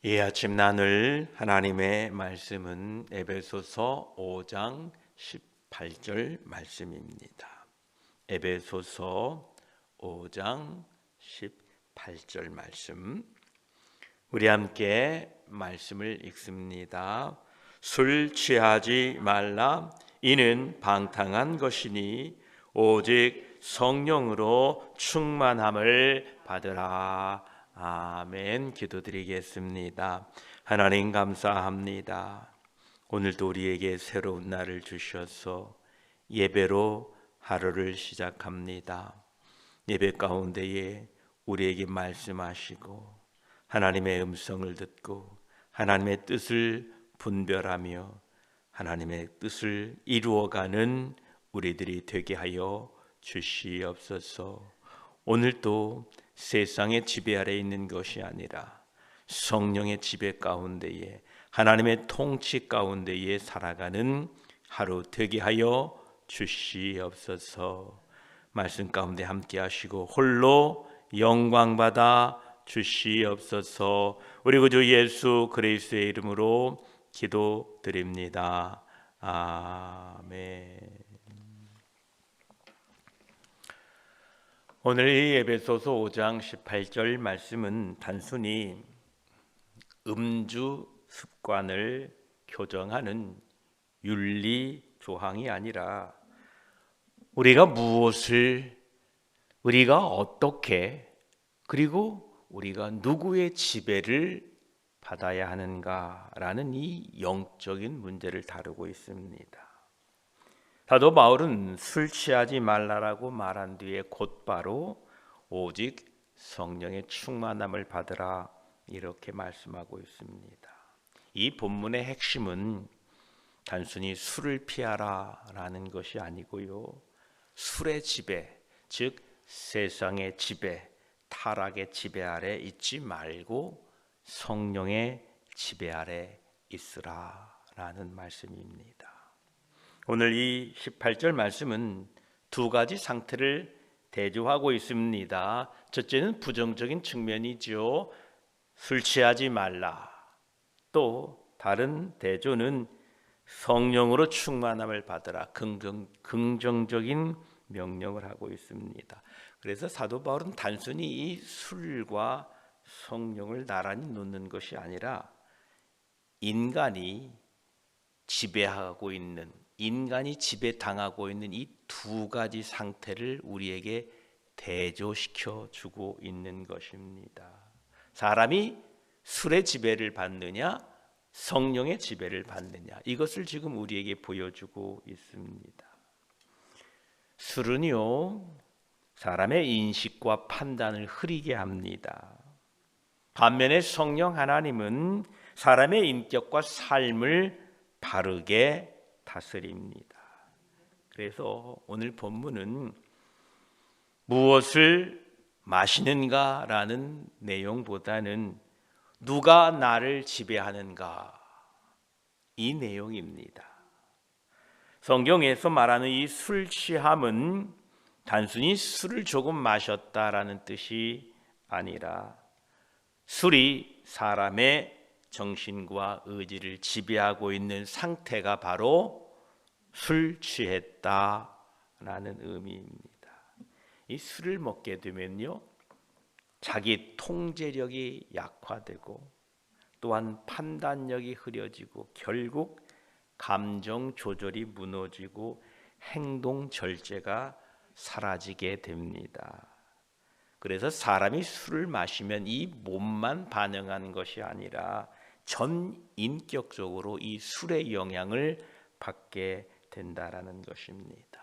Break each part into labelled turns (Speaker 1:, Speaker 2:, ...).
Speaker 1: 이 아침 나눌 하나님의 말씀은 에베소서 5장 18절 말씀입니다. 에베소서 5장 18절 말씀. 우리 함께 말씀을 읽습니다. 술 취하지 말라. 이는 방탕한 것이니 오직 성령으로 충만함을 받으라. 아멘. 기도드리겠습니다. 하나님 감사합니다. 오늘도 우리에게 새로운 날을 주셔서 예배로 하루를 시작합니다. 예배 가운데에 우리에게 말씀하시고 하나님의 음성을 듣고 하나님의 뜻을 분별하며 하나님의 뜻을 이루어가는 우리들이 되게 하여 주시옵소서. 오늘도 세상의 지배 아래 있는 것이 아니라 성령의 지배 가운데에 하나님의 통치 가운데에 살아가는 하루 되게 하여 주시옵소서. 말씀 가운데 함께 하시고 홀로 영광받아 주시옵소서. 우리 구주 예수 그리스도의 이름으로 기도드립니다. 아멘. 오늘 이 에베소서 5장 18절 말씀은 단순히 음주 습관을 교정하는 윤리 조항이 아니라 우리가 무엇을, 우리가 어떻게, 그리고 우리가 누구의 지배를 받아야 하는가라는 이 영적인 문제를 다루고 있습니다. 사도 바울은 술 취하지 말라라고 말한 뒤에 곧바로 오직 성령의 충만함을 받으라 이렇게 말씀하고 있습니다. 이 본문의 핵심은 단순히 술을 피하라라는 것이 아니고요, 술의 지배, 즉 세상의 지배, 타락의 지배 아래 있지 말고 성령의 지배 아래 있으라라는 말씀입니다. 오늘 이 18절 말씀은 두 가지 상태를 대조하고 있습니다. 첫째는 부정적인 측면이죠. 술 취하지 말라. 또 다른 대조는 성령으로 충만함을 받으라. 긍정적인 명령을 하고 있습니다. 그래서 사도 바울은 단순히 이 술과 성령을 나란히 놓는 것이 아니라 인간이 지배하고 있는, 인간이 지배당하고 있는 이 두 가지 상태를 우리에게 대조시켜 주고 있는 것입니다. 사람이 술의 지배를 받느냐, 성령의 지배를 받느냐, 이것을 지금 우리에게 보여주고 있습니다. 술은요, 사람의 인식과 판단을 흐리게 합니다. 반면에 성령 하나님은 사람의 인격과 삶을 바르게 다스립니다. 그래서 오늘 본문은 무엇을 마시는가라는 내용보다는 누가 나를 지배하는가, 이 내용입니다. 성경에서 말하는 이 술 취함은 단순히 술을 조금 마셨다라는 뜻이 아니라 술이 사람의 정신과 의지를 지배하고 있는 상태가 바로 술 취했다라는 의미입니다. 이 술을 먹게 되면요, 자기 통제력이 약화되고 또한 판단력이 흐려지고 결국 감정 조절이 무너지고 행동 절제가 사라지게 됩니다. 그래서 사람이 술을 마시면 이 몸만 반응하는 것이 아니라 전 인격적으로 이 술의 영향을 받게 된다라는 것입니다.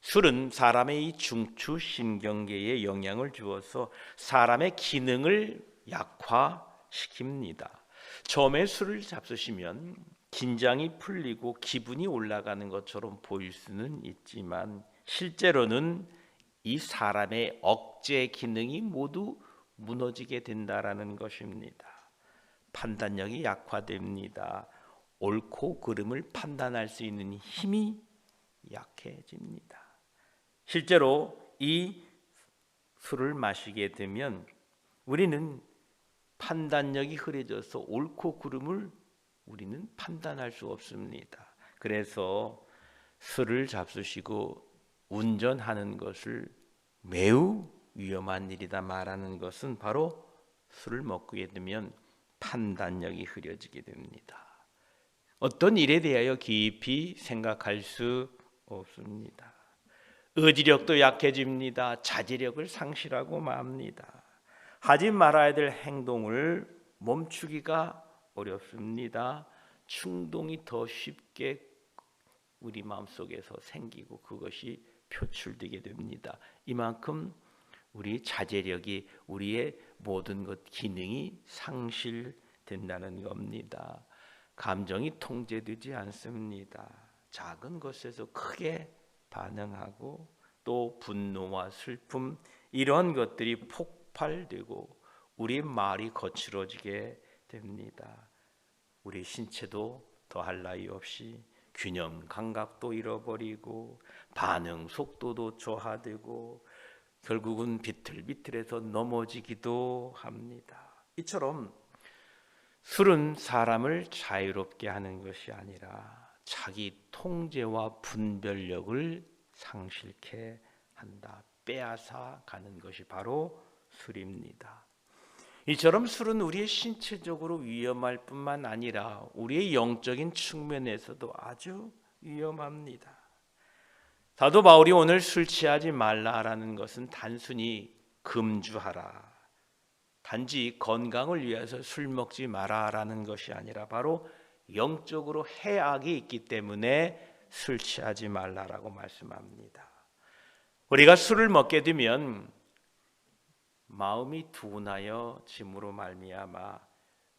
Speaker 1: 술은 사람의 이 중추신경계에 영향을 주어서 사람의 기능을 약화시킵니다. 처음에 술을 잡수시면 긴장이 풀리고 기분이 올라가는 것처럼 보일 수는 있지만 실제로는 이 사람의 억제 기능이 모두 무너지게 된다라는 것입니다. 판단력이 약화됩니다. 옳고 그름을 판단할 수 있는 힘이 약해집니다. 실제로 이 술을 마시게 되면 우리는 판단력이 흐려져서 옳고 그름을 우리는 판단할 수 없습니다. 그래서 술을 잡수시고 운전하는 것을 매우 위험한 일이다 말하는 것은 바로 술을 먹게 되면 판단력이 흐려지게 됩니다. 어떤 일에 대하여 깊이 생각할 수 없습니다. 의지력도 약해집니다. 자제력을 상실하고 맙니다. 하지 말아야 될 행동을 멈추기가 어렵습니다. 충동이 더 쉽게 우리 마음속에서 생기고 그것이 표출되게 됩니다. 이만큼 우리 자제력이, 우리의 모든 것 기능이 상실된다는 겁니다. 감정이 통제되지 않습니다. 작은 것에서 크게 반응하고 또 분노와 슬픔 이런 것들이 폭발되고 우리 말이 거칠어지게 됩니다. 우리 신체도 더할 나위 없이 균형 감각도 잃어버리고 반응 속도도 저하되고 결국은 비틀비틀해서 넘어지기도 합니다. 이처럼 술은 사람을 자유롭게 하는 것이 아니라 자기 통제와 분별력을 상실케 한다. 빼앗아 가는 것이 바로 술입니다. 이처럼 술은 우리의 신체적으로 위험할 뿐만 아니라 우리의 영적인 측면에서도 아주 위험합니다. 사도 바울이 오늘 술 취하지 말라라는 것은 단순히 금주하라, 단지 건강을 위해서 술 먹지 마라라는 것이 아니라 바로 영적으로 해악이 있기 때문에 술 취하지 말라라고 말씀합니다. 우리가 술을 먹게 되면 마음이 둔하여 짐으로 말미암아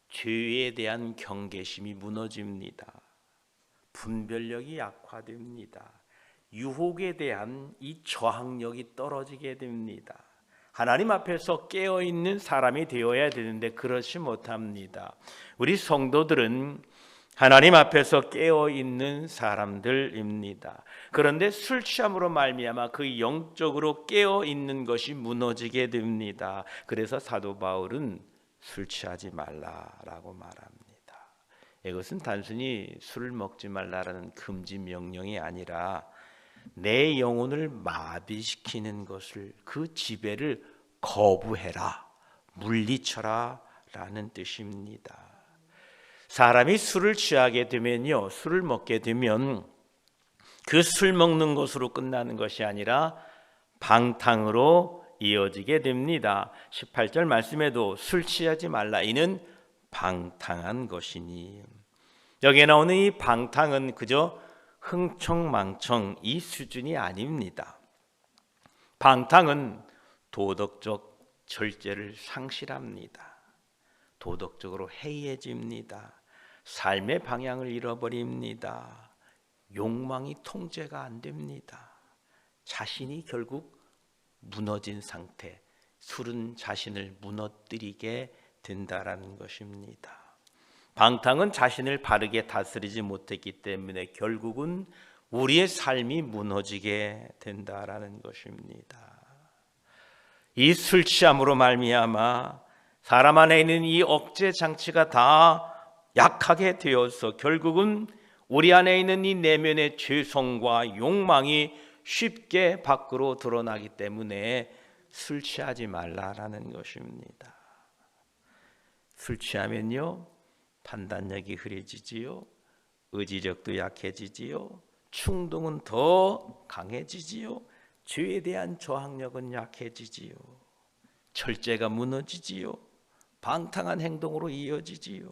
Speaker 1: 죄에 대한 경계심이 무너집니다. 분별력이 약화됩니다. 유혹에 대한 이 저항력이 떨어지게 됩니다. 하나님 앞에서 깨어있는 사람이 되어야 되는데 그렇지 못합니다. 우리 성도들은 하나님 앞에서 깨어있는 사람들입니다. 그런데 술 취함으로 말미암아 그 영적으로 깨어있는 것이 무너지게 됩니다. 그래서 사도 바울은 술 취하지 말라라고 말합니다. 이것은 단순히 술을 먹지 말라라는 금지 명령이 아니라 내 영혼을 마비시키는 것을, 그 지배를 거부해라, 물리쳐라 라는 뜻입니다. 사람이 술을 취하게 되면요, 술을 먹게 되면 그 술 먹는 것으로 끝나는 것이 아니라 방탕으로 이어지게 됩니다. 18절 말씀에도 술 취하지 말라, 이는 방탕한 것이니. 여기에 나오는 이 방탕은 그저 흥청망청 이 수준이 아닙니다. 방탕은 도덕적 절제를 상실합니다. 도덕적으로 해이해집니다. 삶의 방향을 잃어버립니다. 욕망이 통제가 안 됩니다. 자신이 결국 무너진 상태, 술은 자신을 무너뜨리게 된다라는 것입니다. 방탕은 자신을 바르게 다스리지 못했기 때문에 결국은 우리의 삶이 무너지게 된다라는 것입니다. 이 술 취함으로 말미암아 사람 안에 있는 이 억제 장치가 다 약하게 되어서 결국은 우리 안에 있는 이 내면의 죄성과 욕망이 쉽게 밖으로 드러나기 때문에 술 취하지 말라라는 것입니다. 술 취하면요, 판단력이 흐려지지요, 의지력도 약해지지요, 충동은 더 강해지지요, 죄에 대한 저항력은 약해지지요, 절제가 무너지지요, 방탕한 행동으로 이어지지요.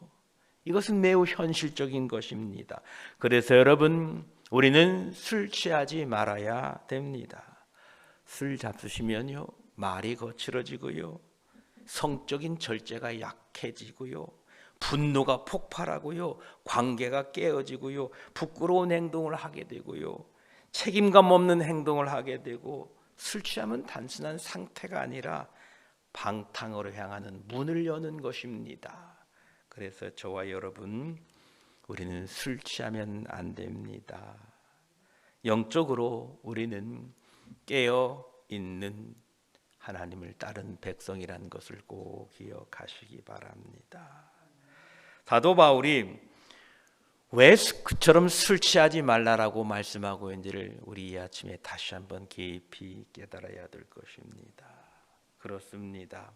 Speaker 1: 이것은 매우 현실적인 것입니다. 그래서 여러분, 우리는 술 취하지 말아야 됩니다. 술 잡수시면요, 말이 거칠어지고요, 성적인 절제가 약해지고요, 분노가 폭발하고요, 관계가 깨어지고요, 부끄러운 행동을 하게 되고요, 책임감 없는 행동을 하게 되고, 술 취하면 단순한 상태가 아니라 방탕으로 향하는 문을 여는 것입니다. 그래서 저와 여러분, 우리는 술 취하면 안 됩니다. 영적으로 우리는 깨어 있는 하나님을 따른 백성이라는 것을 꼭 기억하시기 바랍니다. 사도 바울이 왜 그처럼 술 취하지 말라라고 말씀하고 있는지를 우리 이 아침에 다시 한번 깊이 깨달아야 될 것입니다. 그렇습니다.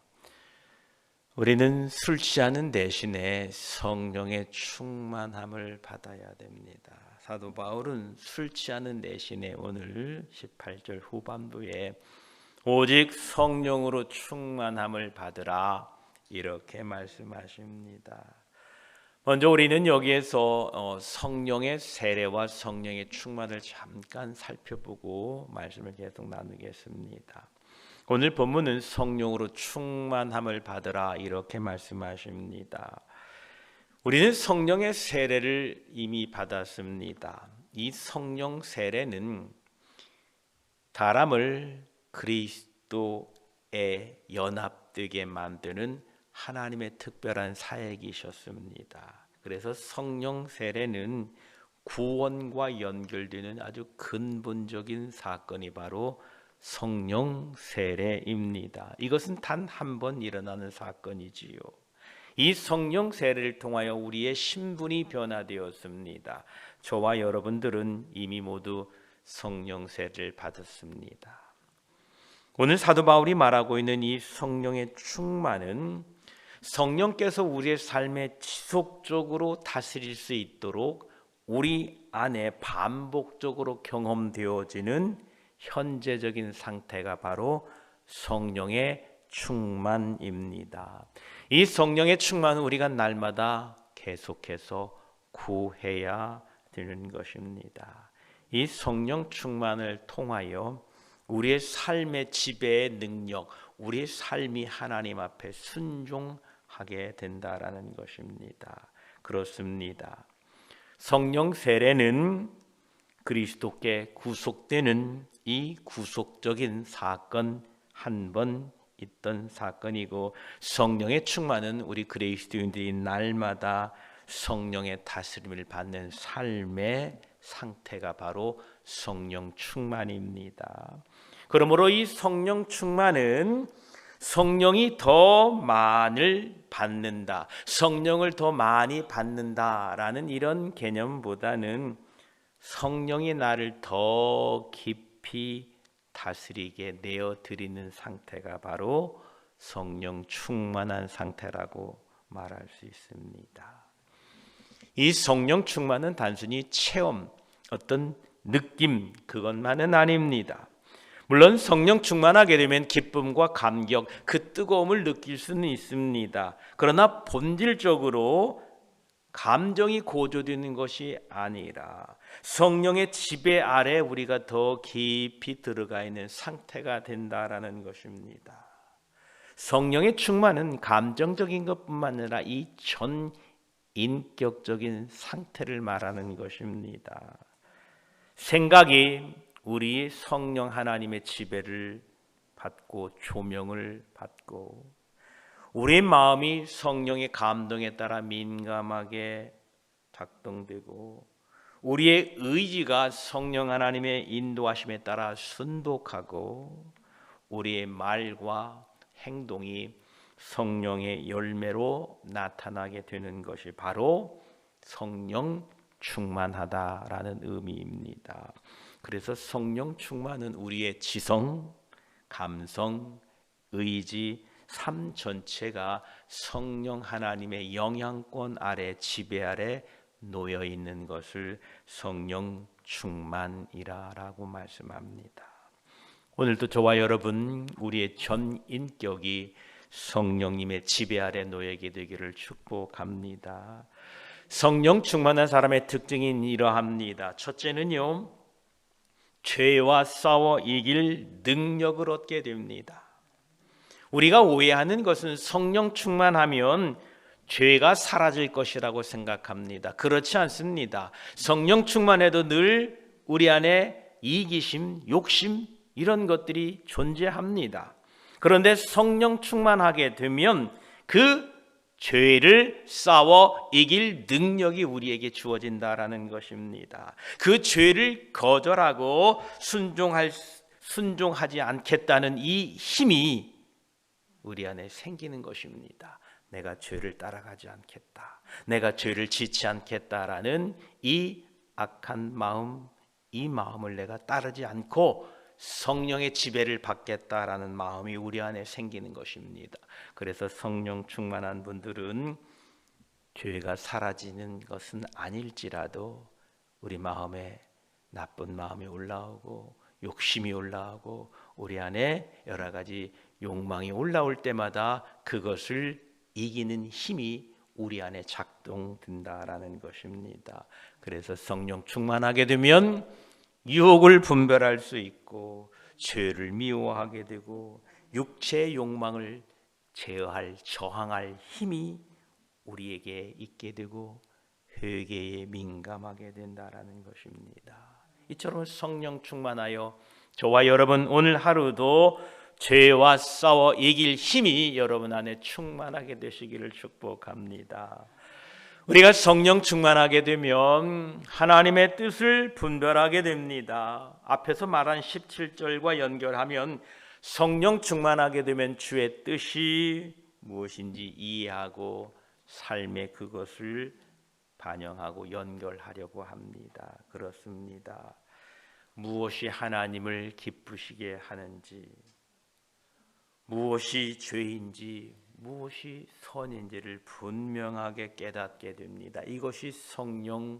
Speaker 1: 우리는 술 취하는 대신에 성령의 충만함을 받아야 됩니다. 사도 바울은 술 취하는 대신에 오늘 18절 후반부에 오직 성령으로 충만함을 받으라 이렇게 말씀하십니다. 먼저 우리는 여기에서 성령의 세례와 성령의 충만을 잠깐 살펴보고 말씀을 계속 나누겠습니다. 오늘 본문은 성령으로 충만함을 받으라 이렇게 말씀하십니다. 우리는 성령의 세례를 이미 받았습니다. 이 성령 세례는 사람을 그리스도에 연합되게 만드는 하나님의 특별한 사역이셨습니다. 그래서 성령 세례는 구원과 연결되는 아주 근본적인 사건이 바로 성령 세례입니다. 이것은 단 한 번 일어나는 사건이지요. 이 성령 세례를 통하여 우리의 신분이 변화되었습니다. 저와 여러분들은 이미 모두 성령 세례를 받았습니다. 오늘 사도 바울이 말하고 있는 이 성령의 충만은 성령께서 우리의 삶에 지속적으로 다스릴 수 있도록 우리 안에 반복적으로 경험되어지는 현재적인 상태가 바로 성령의 충만입니다. 이 성령의 충만은 우리가 날마다 계속해서 구해야 되는 것입니다. 이 성령 충만을 통하여 우리의 삶의 지배의 능력, 우리의 삶이 하나님 앞에 순종하게 된다라는 것입니다. 그렇습니다. 성령 세례는 그리스도께 구속되는 이 구속적인 사건 한 번 있던 사건이고, 성령의 충만은 우리 그리스도인들이 날마다 성령의 다스림을 받는 삶의 상태가 바로 성령 충만입니다. 그러므로 이 성령 충만은 성령이 더 많이 받는다, 성령을 더 많이 받는다라는 이런 개념보다는 성령이 나를 더 깊이 다스리게 내어드리는 상태가 바로 성령 충만한 상태라고 말할 수 있습니다. 이 성령 충만은 단순히 체험, 어떤 느낌, 그것만은 아닙니다. 물론 성령 충만하게 되면 기쁨과 감격, 그 뜨거움을 느낄 수는 있습니다. 그러나 본질적으로 감정이 고조되는 것이 아니라 성령의 지배 아래 우리가 더 깊이 들어가 있는 상태가 된다라는 것입니다. 성령의 충만은 감정적인 것뿐만 아니라 이 전 인격적인 상태를 말하는 것입니다. 생각이 우리 성령 하나님의 지배를 받고 조명을 받고, 우리 마음이 성령의 감동에 따라 민감하게 작동되고, 우리의 의지가 성령 하나님의 인도하심에 따라 순독하고, 우리의 말과 행동이 성령의 열매로 나타나게 되는 것이 바로 성령 충만하다라는 의미입니다. 그래서 성령 충만은 우리의 지성, 감성, 의지, 삶 전체가 성령 하나님의 영향권 아래, 지배 아래 놓여 있는 것을 성령 충만이라고 말씀합니다. 오늘도 저와 여러분, 우리의 전 인격이 성령님의 지배 아래 놓이게 되기를 축복합니다. 성령 충만한 사람의 특징이 이러합니다. 첫째는요, 죄와 싸워 이길 능력을 얻게 됩니다. 우리가 오해하는 것은 성령 충만하면 죄가 사라질 것이라고 생각합니다. 그렇지 않습니다. 성령 충만해도 늘 우리 안에 이기심, 욕심 이런 것들이 존재합니다. 그런데 성령 충만하게 되면 그 죄를 싸워 이길 능력이 우리에게 주어진다라는 것입니다. 그 죄를 거절하고 순종하지 않겠다는 이 힘이 우리 안에 생기는 것입니다. 내가 죄를 따라가지 않겠다, 내가 죄를 짓지 않겠다라는 이 악한 마음, 이 마음을 내가 따르지 않고 성령의 지배를 받겠다라는 마음이 우리 안에 생기는 것입니다. 그래서 성령 충만한 분들은 죄가 사라지는 것은 아닐지라도 우리 마음에 나쁜 마음이 올라오고 욕심이 올라오고 우리 안에 여러 가지 욕망이 올라올 때마다 그것을 이기는 힘이 우리 안에 작동된다라는 것입니다. 그래서 성령 충만하게 되면 유혹을 분별할 수 있고 죄를 미워하게 되고 육체의 욕망을 제어할, 저항할 힘이 우리에게 있게 되고 회개에 민감하게 된다라는 것입니다. 이처럼 성령 충만하여 저와 여러분 오늘 하루도 죄와 싸워 이길 힘이 여러분 안에 충만하게 되시기를 축복합니다. 우리가 성령 충만하게 되면 하나님의 뜻을 분별하게 됩니다. 앞에서 말한 17절과 연결하면 성령 충만하게 되면 주의 뜻이 무엇인지 이해하고 삶에 그것을 반영하고 연결하려고 합니다. 그렇습니다. 무엇이 하나님을 기쁘시게 하는지, 무엇이 죄인지, 무엇이 선인지를 분명하게 깨닫게 됩니다. 이것이 성령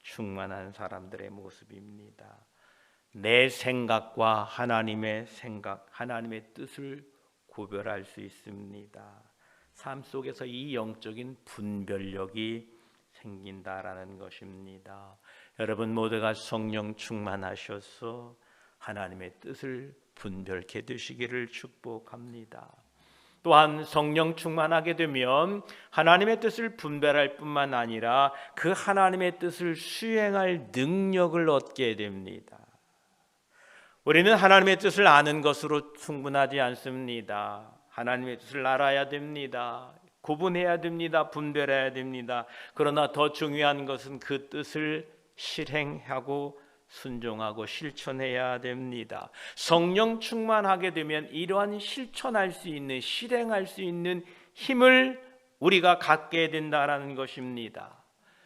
Speaker 1: 충만한 사람들의 모습입니다. 내 생각과 하나님의 생각, 하나님의 뜻을 구별할 수 있습니다. 삶 속에서 이 영적인 분별력이 생긴다라는 것입니다. 여러분 모두가 성령 충만하셔서 하나님의 뜻을 분별케 되시기를 축복합니다. 또한 성령 충만하게 되면 하나님의 뜻을 분별할 뿐만 아니라 그 하나님의 뜻을 수행할 능력을 얻게 됩니다. 우리는 하나님의 뜻을 아는 것으로 충분하지 않습니다. 하나님의 뜻을 알아야 됩니다. 구분해야 됩니다. 분별해야 됩니다. 그러나 더 중요한 것은 그 뜻을 실행하고 순종하고 실천해야 됩니다. 성령 충만하게 되면 이러한 실천할 수 있는, 실행할 수 있는 힘을 우리가 갖게 된다라는 것입니다.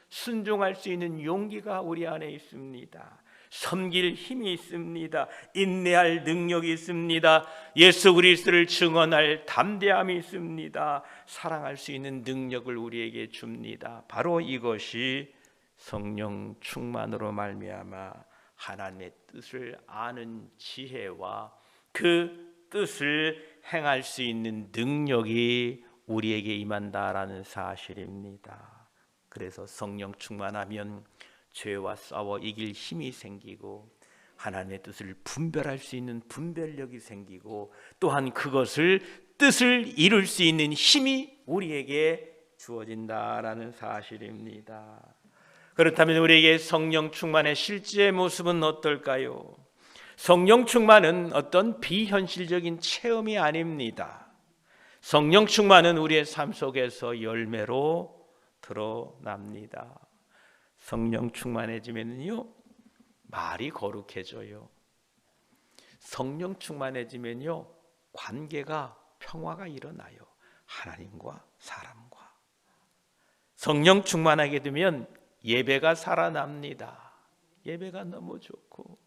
Speaker 1: 순종할 수 있는 용기가 우리 안에 있습니다. 섬길 힘이 있습니다. 인내할 능력이 있습니다. 예수 그리스도를 증언할 담대함이 있습니다. 사랑할 수 있는 능력을 우리에게 줍니다. 바로 이것이 성령 충만으로 말미암아 하나님의 뜻을 아는 지혜와 그 뜻을 행할 수 있는 능력이 우리에게 임한다라는 사실입니다. 그래서 성령 충만하면 죄와 싸워 이길 힘이 생기고 하나님의 뜻을 분별할 수 있는 분별력이 생기고 또한 그것을 뜻을 이룰 수 있는 힘이 우리에게 주어진다라는 사실입니다. 그렇다면 우리에게 성령 충만의 실제 모습은 어떨까요? 성령 충만은 어떤 비현실적인 체험이 아닙니다. 성령 충만은 우리의 삶 속에서 열매로 드러납니다. 성령 충만해지면요 말이 거룩해져요. 성령 충만해지면요 관계가 평화가 일어나요. 하나님과 사람과. 성령 충만하게 되면 예배가 살아납니다. 예배가 너무 좋고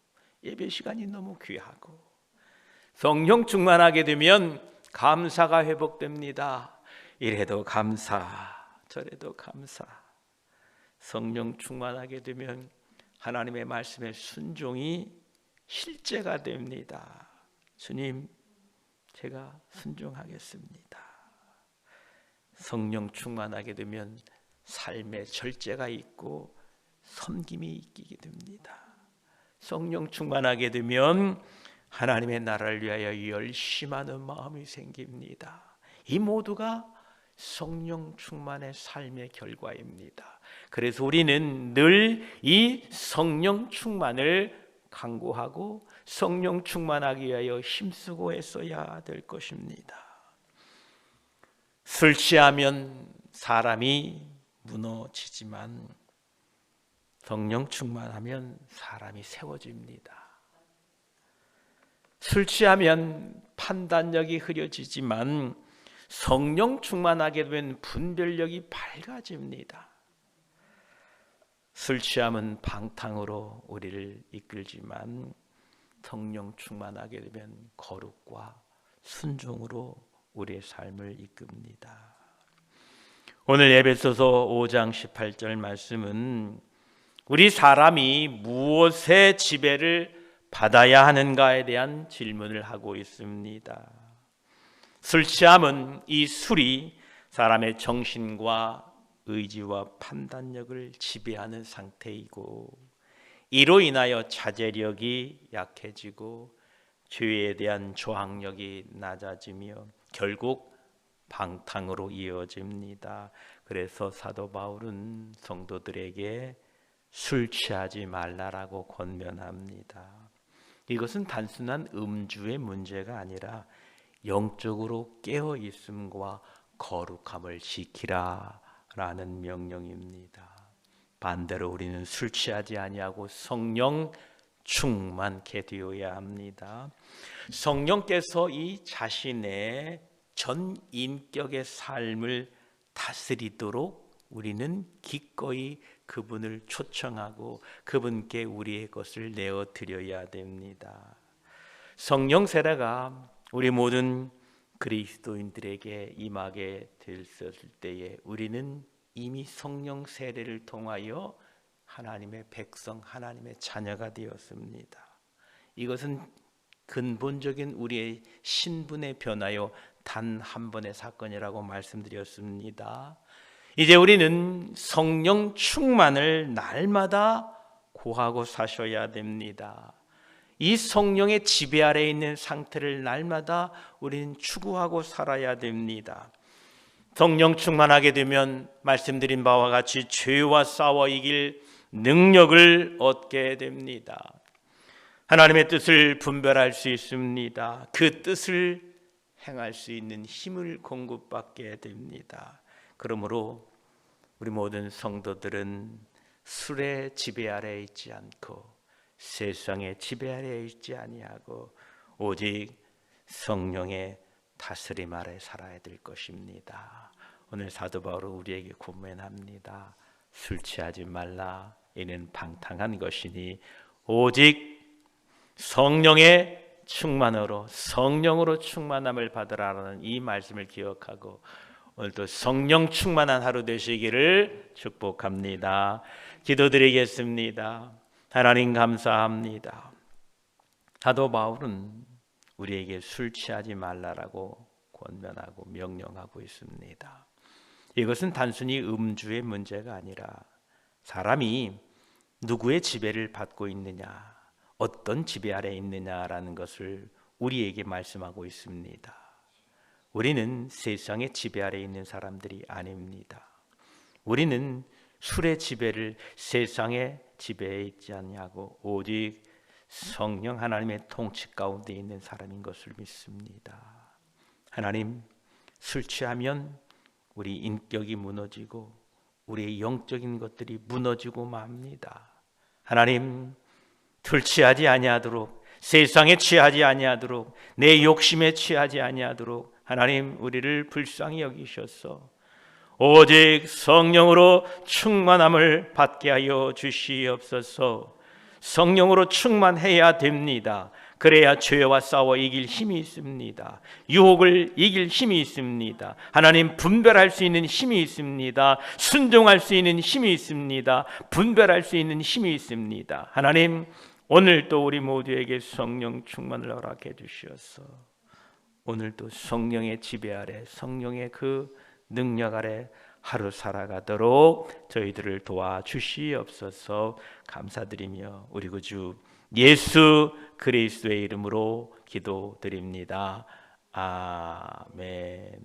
Speaker 1: 예배 시간이 너무 귀하고 성령 충만하게 되면 감사가 회복됩니다. 이래도 감사, 저래도 감사. 성령 충만하게 되면 하나님의 말씀에 순종이 실제가 됩니다. 주님, 제가 순종하겠습니다. 성령 충만하게 되면 삶의 절제가 있고 섬김이 있게 됩니다. 성령 충만하게 되면 하나님의 나라를 위하여 열심하는 마음이 생깁니다. 이 모두가 성령 충만의 삶의 결과입니다. 그래서 우리는 늘 이 성령 충만을 강구하고 성령 충만하기 위하여 힘쓰고 애써야 될 것입니다. 술 취하면 사람이 무너지지만 성령 충만하면 사람이 세워집니다. 술 취하면 판단력이 흐려지지만 성령 충만하게 되면 분별력이 밝아집니다. 술 취함은 방탕으로 우리를 이끌지만 성령 충만하게 되면 거룩과 순종으로 우리의 삶을 이끕니다. 오늘 에베소서 5장 18절 말씀은 우리 사람이 무엇의 지배를 받아야 하는가에 대한 질문을 하고 있습니다. 술 취함은 이 술이 사람의 정신과 의지와 판단력을 지배하는 상태이고 이로 인하여 자제력이 약해지고 죄에 대한 저항력이 낮아지며 결국 방탕으로 이어집니다. 그래서 사도 바울은 성도들에게 술 취하지 말라라고 권면합니다. 이것은 단순한 음주의 문제가 아니라 영적으로 깨어 있음과 거룩함을 지키라 라는 명령입니다. 반대로 우리는 술 취하지 아니하고 성령 충만케 되어야 합니다. 성령께서 이 자신의 전 인격의 삶을 다스리도록 우리는 기꺼이 그분을 초청하고 그분께 우리의 것을 내어드려야 됩니다. 성령 세례가 우리 모든 그리스도인들에게 임하게 됐을 때에 우리는 이미 성령 세례를 통하여 하나님의 백성, 하나님의 자녀가 되었습니다. 이것은 근본적인 우리의 신분에 변하여 단 한 번의 사건이라고 말씀드렸습니다. 이제 우리는 성령 충만을 날마다 구하고 사셔야 됩니다. 이 성령의 지배 아래에 있는 상태를 날마다 우리는 추구하고 살아야 됩니다. 성령 충만하게 되면 말씀드린 바와 같이 죄와 싸워 이길 능력을 얻게 됩니다. 하나님의 뜻을 분별할 수 있습니다. 그 뜻을 행할 수 있는 힘을 공급받게 됩니다. 그러므로 우리 모든 성도들은 술의 지배 아래에 있지 않고 세상의 지배 아래에 있지 아니하고 오직 성령의 다스림 아래 살아야 될 것입니다. 오늘 사도 바울은 우리에게 권면합니다. 술 취하지 말라. 이는 방탕한 것이니 오직 성령의 충만으로 성령으로 충만함을 받으라는 이 말씀을 기억하고 오늘도 성령 충만한 하루 되시기를 축복합니다. 기도드리겠습니다. 하나님 감사합니다. 사도 바울은 우리에게 술 취하지 말라라고 권면하고 명령하고 있습니다. 이것은 단순히 음주의 문제가 아니라 사람이 누구의 지배를 받고 있느냐, 어떤 지배 아래 있느냐라는 것을 우리에게 말씀하고 있습니다. 우리는 세상의 지배 아래 있는 사람들이 아닙니다. 우리는 술의 지배를 세상의 지배에 있지 않냐고 오직 성령 하나님의 통치 가운데 있는 사람인 것을 믿습니다. 하나님, 술 취하면 우리 인격이 무너지고 우리의 영적인 것들이 무너지고 맙니다. 하나님, 술 취하지 아니하도록, 세상에 취하지 아니하도록, 내 욕심에 취하지 아니하도록 하나님 우리를 불쌍히 여기셔서 오직 성령으로 충만함을 받게 하여 주시옵소서. 성령으로 충만해야 됩니다. 그래야 죄와 싸워 이길 힘이 있습니다. 유혹을 이길 힘이 있습니다. 하나님, 분별할 수 있는 힘이 있습니다. 순종할 수 있는 힘이 있습니다. 분별할 수 있는 힘이 있습니다. 하나님, 오늘도 우리 모두에게 성령 충만을 허락해 주시옵소서. 오늘도 성령의 지배 아래, 성령의 그 능력 아래 하루 살아가도록 저희들을 도와주시옵소서. 감사드리며 우리 구주 예수 그리스도의 이름으로 기도드립니다. 아멘.